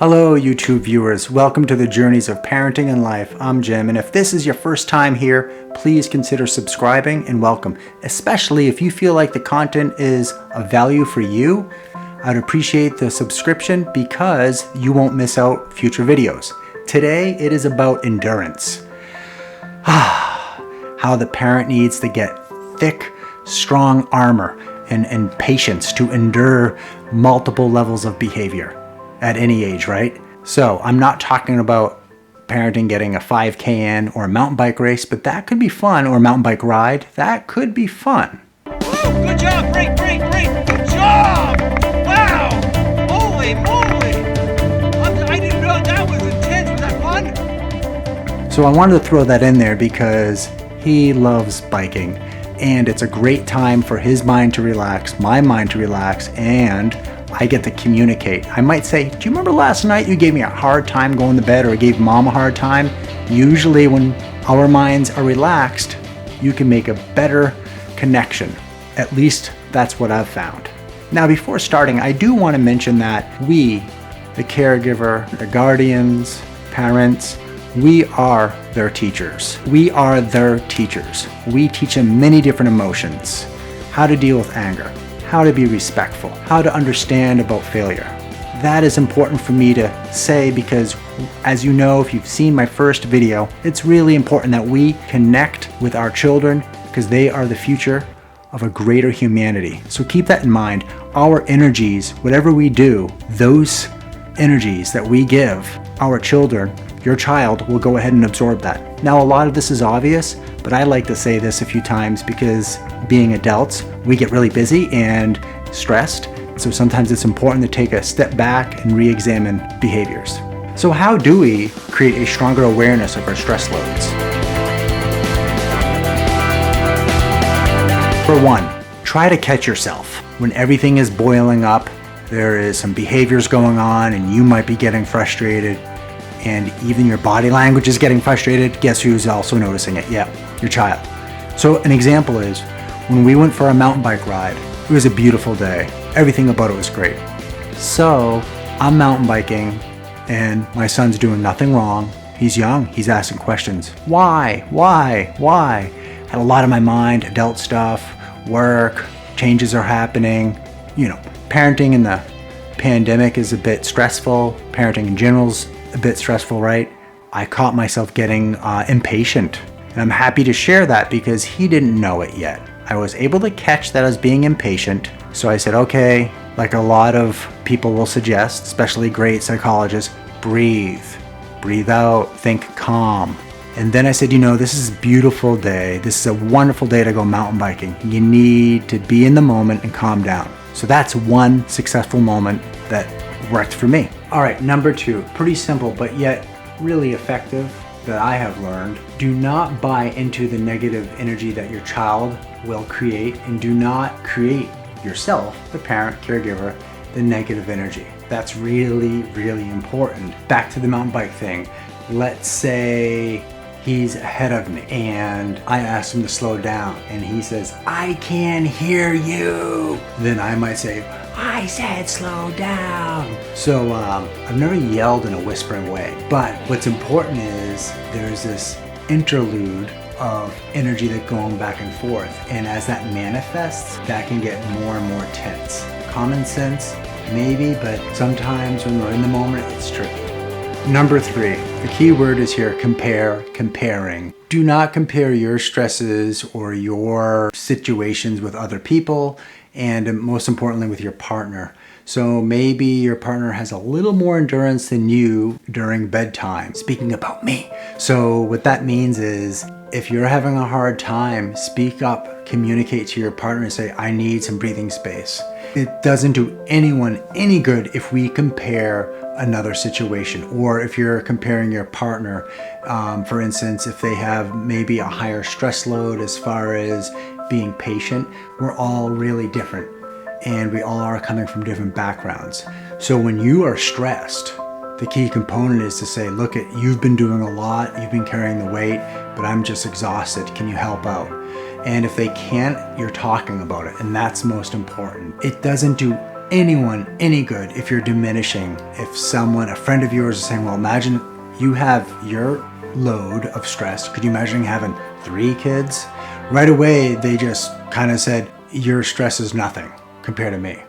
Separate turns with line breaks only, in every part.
Hello YouTube viewers, welcome to the Journeys of Parenting and Life. I'm Jim, and if this is your first time here, please consider subscribing and welcome, especially if you feel like the content is of value for you. I'd appreciate the subscription because you won't miss out future videos. Today it is about endurance. How the parent needs to get thick, strong armor and patience to endure multiple levels of behavior at any age, right? So I'm not talking about parenting getting a 5K in or a mountain bike race, but that could be fun, or a mountain bike ride. That could be fun.
Woo, good job, great, good job! Wow, holy moly! I didn't know that was intense, was that fun?
So I wanted to throw that in there because he loves biking, and it's a great time for his mind to relax, my mind to relax, and I get to communicate. I might say, do you remember last night you gave me a hard time going to bed, or I gave mom a hard time? Usually when our minds are relaxed, you can make a better connection. At least that's what I've found. Now before starting, I do want to mention that we, the caregiver, the guardians, parents, we are their teachers. We are their teachers. We teach them many different emotions, how to deal with anger, how to be respectful, how to understand about failure. That is important for me to say because, as you know, if you've seen my first video, it's really important that we connect with our children because they are the future of a greater humanity. So keep that in mind. Our energies, whatever we do, those energies that we give our children, your child will go ahead and absorb that. Now, a lot of this is obvious, but I like to say this a few times because being adults, we get really busy and stressed. So sometimes it's important to take a step back and re-examine behaviors. So how do we create a stronger awareness of our stress loads? For one, try to catch yourself. When everything is boiling up, there is some behaviors going on and you might be getting frustrated, and even your body language is getting frustrated. Guess who's also noticing it? Yeah, your child. So an example is when we went for a mountain bike ride, it was a beautiful day. Everything about it was great. So I'm mountain biking and my son's doing nothing wrong. He's young, he's asking questions. Why? Had a lot on my mind, adult stuff, work, changes are happening. You know, parenting in the pandemic is a bit stressful. Parenting in general's a bit stressful, right? I caught myself getting impatient, and I'm happy to share that because he didn't know it yet. I was able to catch that I was being impatient, so I said, okay, like a lot of people will suggest, especially great psychologists, breathe out, think calm. And then I said, you know, this is a beautiful day. This is a wonderful day to go mountain biking. You need to be in the moment and calm down. So that's one successful moment that worked for me. All right, number two, pretty simple, but yet really effective that I have learned. Do not buy into the negative energy that your child will create, and do not create yourself, the parent, caregiver, the negative energy. That's really, really important. Back to the mountain bike thing. Let's say he's ahead of me and I ask him to slow down and he says, I can hear you. Then I might say, I said slow down. So I've never yelled in a whispering way, but what's important is there's this interlude of energy that going back and forth, and as that manifests, that can get more and more tense. Common sense, maybe, but sometimes when we're in the moment, it's tricky. Number three, the key word is here, comparing. Do not compare your stresses or your situations with other people, and most importantly with your partner. So maybe your partner has a little more endurance than you during bedtime. Speaking about me. So what that means is if you're having a hard time, speak up, communicate to your partner and say, I need some breathing space. It doesn't do anyone any good if we compare another situation, or if you're comparing your partner, for instance, if they have maybe a higher stress load as far as being patient. We're all really different and we all are coming from different backgrounds. So when you are stressed, the key component is to say, look, you've been doing a lot, you've been carrying the weight, but I'm just exhausted. Can you help out? And if they can't, you're talking about it, and that's most important. It doesn't do anyone any good if you're diminishing. If someone, a friend of yours is saying, well, imagine you have your load of stress. Could you imagine having 3 kids? Right away, they just kind of said, your stress is nothing compared to me.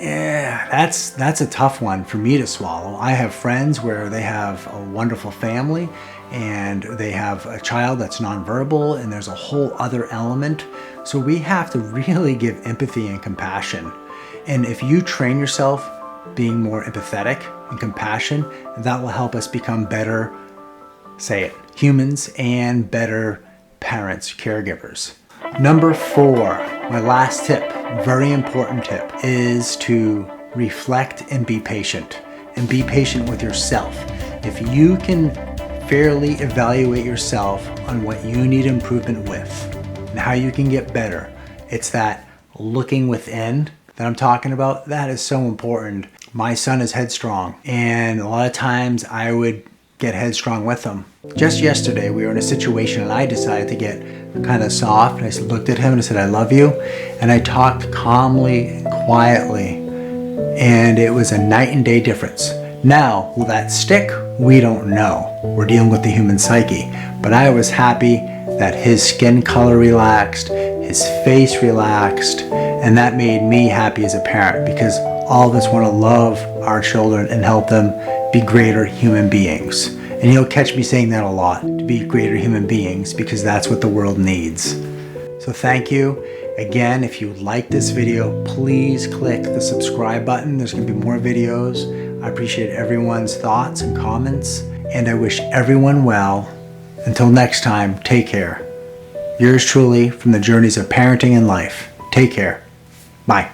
Yeah, that's a tough one for me to swallow. I have friends where they have a wonderful family and they have a child that's nonverbal, and there's a whole other element. So we have to really give empathy and compassion. And if you train yourself being more empathetic and compassion, that will help us become better, say it, humans and better parents, caregivers. Number 4, my last tip, very important tip, is to reflect and be patient. And be patient with yourself. If you can fairly evaluate yourself on what you need improvement with and how you can get better, it's that looking within that I'm talking about. That is so important. My son is headstrong, and a lot of times I would get headstrong with him. Just yesterday, we were in a situation and I decided to get kind of soft. I looked at him and I said, I love you. And I talked calmly and quietly, and it was a night and day difference. Now, will that stick? We don't know. We're dealing with the human psyche. But I was happy that his skin color relaxed, his face relaxed, and that made me happy as a parent, because all of us want to love our children and help them be greater human beings. And you'll catch me saying that a lot, to be greater human beings, because that's what the world needs. So thank you. Again, if you like this video, please click the subscribe button. There's going to be more videos. I appreciate everyone's thoughts and comments, and I wish everyone well. Until next time, take care. Yours truly, from the journeys of parenting and life. Take care. Bye.